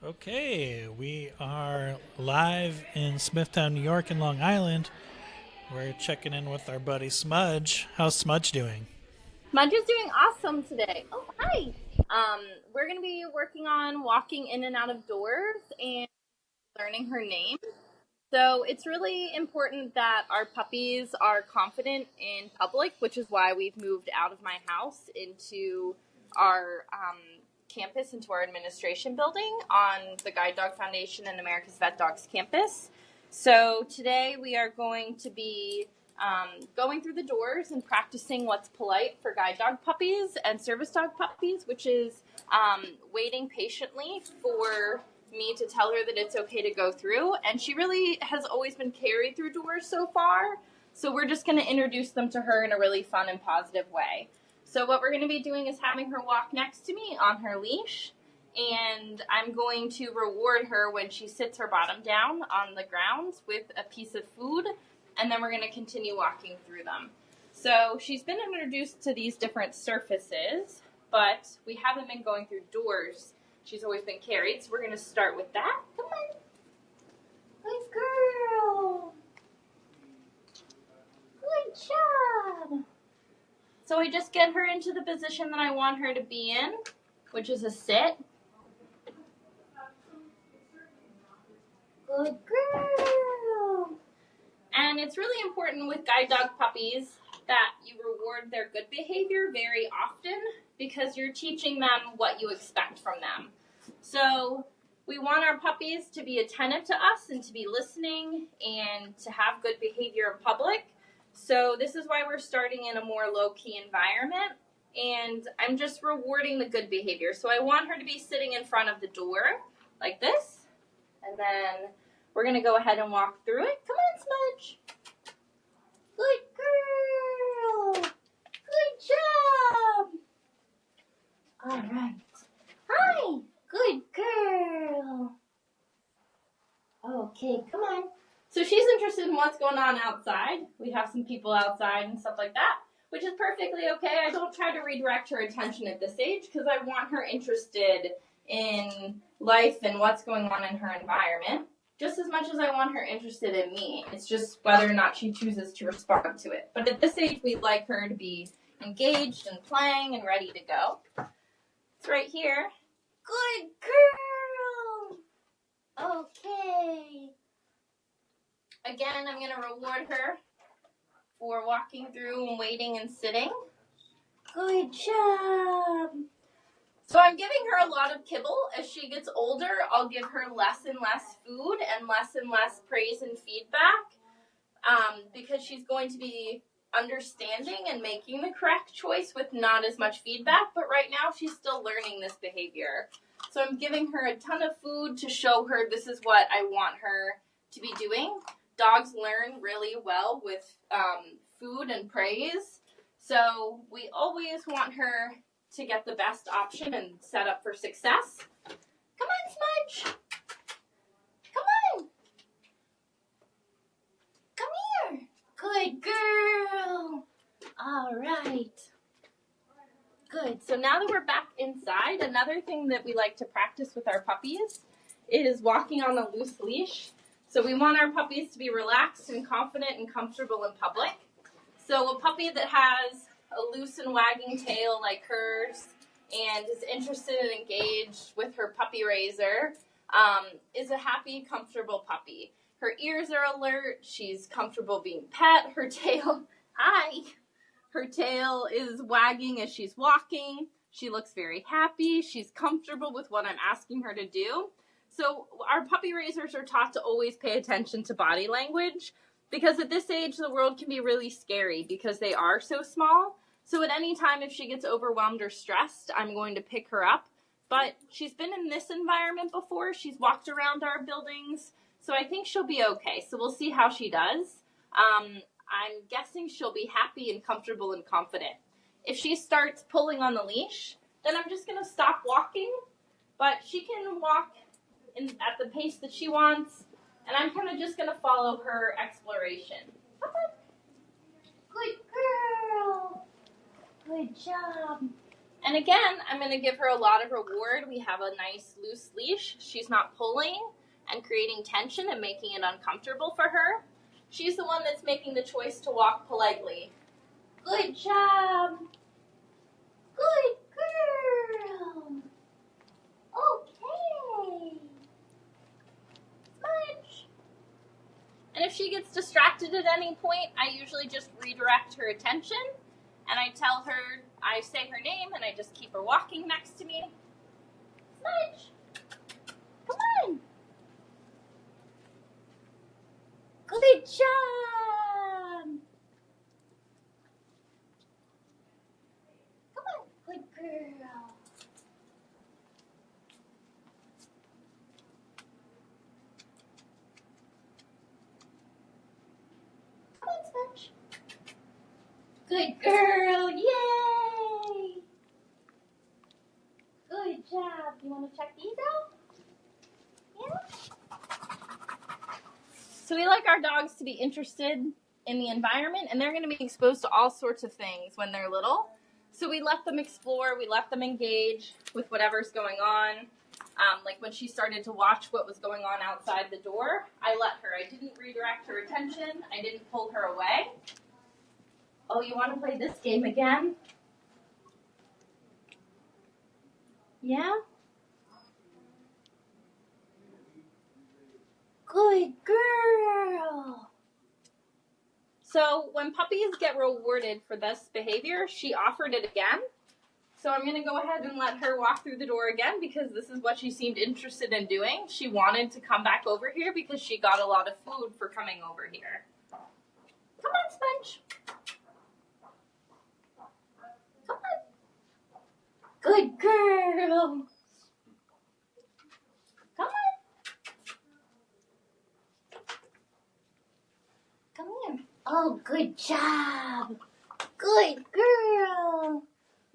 Okay, we are live in Smithtown, New York, and Long Island. We're checking in with our buddy Smudge. How's Smudge doing? Smudge is doing awesome today. Oh, hi. We're going to be working on walking in and out of doors and learning her name. So it's really important that our puppies are confident in public, which is why we've moved out of my house into our campus, into our administration building on the Guide Dog Foundation and America's Vet Dogs campus. So today we are going to be going through the doors and practicing what's polite for guide dog puppies and service dog puppies, which is waiting patiently for me to tell her that it's okay to go through. And she really has always been carried through doors so far. So we're just going to introduce them to her in a really fun and positive way. So what we're going to be doing is having her walk next to me on her leash. And I'm going to reward her when she sits her bottom down on the ground with a piece of food. And then we're going to continue walking through them. So she's been introduced to these different surfaces, but we haven't been going through doors. She's always been carried, so we're going to start with that. Come on. Good girl. Good job. So I just get her into the position that I want her to be in, which is a sit. Good girl. And it's really important with guide dog puppies that you reward their good behavior very often because you're teaching them what you expect from them. So we want our puppies to be attentive to us and to be listening and to have good behavior in public. So this is why we're starting in a more low-key environment. And I'm just rewarding the good behavior. So I want her to be sitting in front of the door like this. And then we're going to go ahead and walk through it. Come on, Smudge. Good girl. Good job. All right. Hi. Good girl. Okay, come on. So she's interested in what's going on outside. We have some people outside and stuff like that, which is perfectly okay. I don't try to redirect her attention at this age because I want her interested in life and what's going on in her environment just as much as I want her interested in me. It's just whether or not she chooses to respond to it. But at this age, we'd like her to be engaged and playing and ready to go. It's right here. Good girl. Okay. Again, I'm going to reward her for walking through and waiting and sitting. Good job. So I'm giving her a lot of kibble. As she gets older, I'll give her less and less food and less praise and feedback because she's going to be understanding and making the correct choice with not as much feedback. But right now, she's still learning this behavior. So I'm giving her a ton of food to show her this is what I want her to be doing. Dogs learn really well with food and praise. So we always want her to get the best option and set up for success. Come on, Smudge. Come on. Come here. Good girl. All right. Good. So now that we're back inside, another thing that we like to practice with our puppies is walking on a loose leash. So we want our puppies to be relaxed and confident and comfortable in public. So a puppy that has a loose and wagging tail like hers and is interested and engaged with her puppy raiser is a happy, comfortable puppy. Her ears are alert. She's comfortable being pet. Her tail, her tail is wagging as she's walking. She looks very happy. She's comfortable with what I'm asking her to do. So our puppy raisers are taught to always pay attention to body language because at this age, the world can be really scary because they are so small. So at any time, if she gets overwhelmed or stressed, I'm going to pick her up. But she's been in this environment before. She's walked around our buildings. So I think she'll be okay. So we'll see how she does. I'm guessing she'll be happy and comfortable and confident. If she starts pulling on the leash, then I'm just going to stop walking. But she can walk at the pace that she wants. And I'm kind of just going to follow her exploration. Good girl. Good job. And again, I'm going to give her a lot of reward. We have a nice loose leash. She's not pulling and creating tension and making it uncomfortable for her. She's the one that's making the choice to walk politely. Good job. Good girl. Okay. Smudge. And if she gets distracted at any point, I usually just redirect her attention. And I tell her, I say her name, and I just keep her walking next to me. Smudge, come on. Good job. Come on, good girl. Come on, Smudge. Good girl, yay! Good job. You want to check these out? Yeah? So we like our dogs to be interested in the environment, and they're going to be exposed to all sorts of things when they're little. So we let them explore, we let them engage with whatever's going on. Like when she started to watch what was going on outside the door, I let her. I didn't redirect her attention. I didn't pull her away. Oh, you want to play this game again? Yeah? Good girl. So when puppies get rewarded for this behavior, she offered it again. So I'm going to go ahead and let her walk through the door again because this is what she seemed interested in doing. She wanted to come back over here because she got a lot of food for coming over here. Come on, Smudge. Come on. Good girl. Come on. Come here. Oh, good job. Good girl.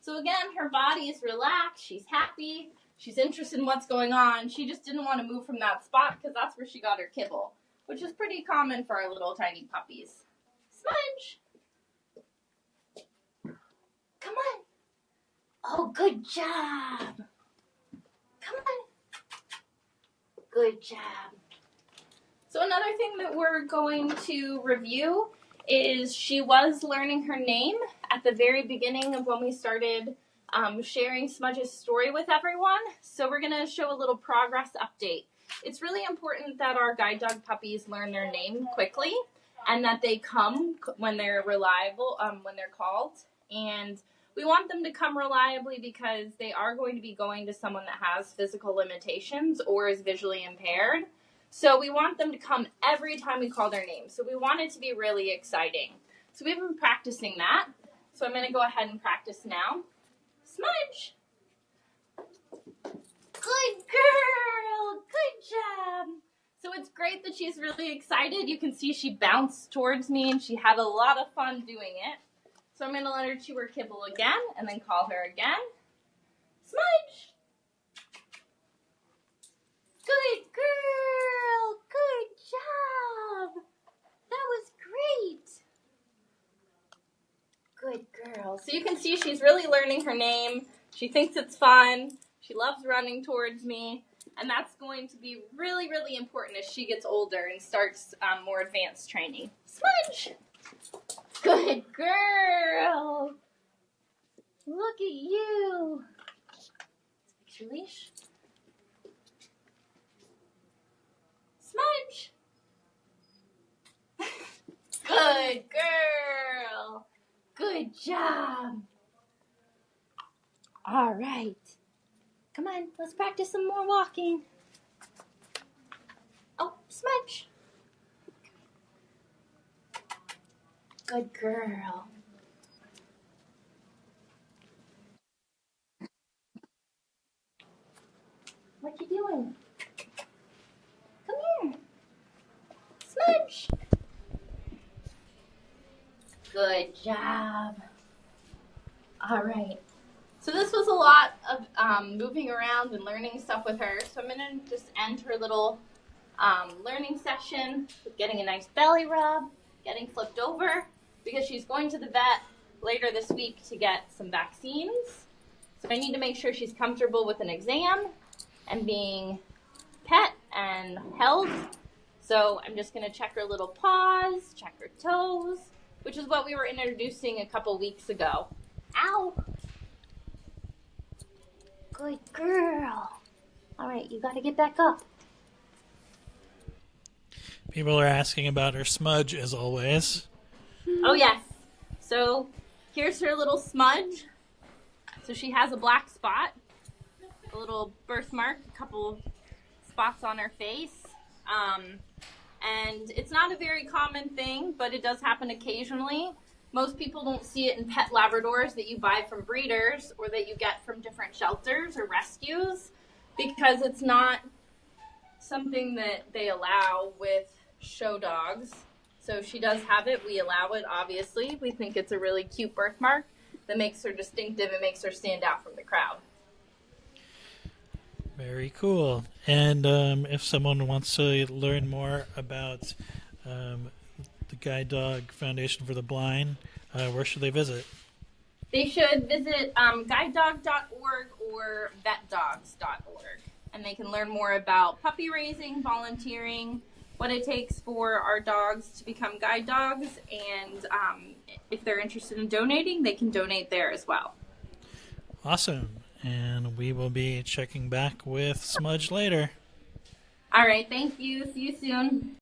So again, her body is relaxed. She's happy. She's interested in what's going on. She just didn't want to move from that spot because that's where she got her kibble, which is pretty common for our little tiny puppies. Smudge. Come on. Oh, good job. Come on. Good job. So another thing that we're going to review is she was learning her name at the very beginning of when we started sharing Smudge's story with everyone. So we're going to show a little progress update. It's really important that our guide dog puppies learn their name quickly and that they come when they're reliable, when they're called. And we want them to come reliably because they are going to be going to someone that has physical limitations or is visually impaired. So we want them to come every time we call their name. So we want it to be really exciting. So we've been practicing that. So I'm going to go ahead and practice now. Smudge. Good girl. Good job. So it's great that she's really excited. You can see she bounced towards me and she had a lot of fun doing it. So I'm going to let her chew her kibble again and then call her again. Smudge. Good girl. Good job. That was great. Good girl. So you can see she's really learning her name. She thinks it's fun. She loves running towards me. And that's going to be really, really important as she gets older and starts more advanced training. Smudge. Good girl. Look at you. Fix your leash. Smudge. Good girl. Good job. All right. Come on, let's practice some more walking. Oh, Smudge. Good girl. What you doing? Come here. Smudge. Good job. All right. So this was a lot of moving around and learning stuff with her. So I'm going to just end her little learning session with getting a nice belly rub, getting flipped over, because she's going to the vet later this week to get some vaccines. So I need to make sure she's comfortable with an exam and being pet and held. So I'm just going to check her little paws, check her toes, which is what we were introducing a couple weeks ago. Ow! Good girl. All right, you got to get back up. People are asking about her Smudge, as always. Oh, yes. So here's her little Smudge. So she has a black spot, a little birthmark, a couple spots on her face. And it's not a very common thing, but it does happen occasionally. Most people don't see it in pet Labradors that you buy from breeders or that you get from different shelters or rescues because it's not something that they allow with show dogs. So she does have it. We allow it, obviously. We think it's a really cute birthmark that makes her distinctive and makes her stand out from the crowd. Very cool. And if someone wants to learn more about the Guide Dog Foundation for the Blind, where should they visit? They should visit guidedog.org or vetdogs.org. And they can learn more about puppy raising, volunteering, what it takes for our dogs to become guide dogs, and if they're interested in donating, they can donate there as well. Awesome. And we will be checking back with Smudge later. All right, thank you. See you soon.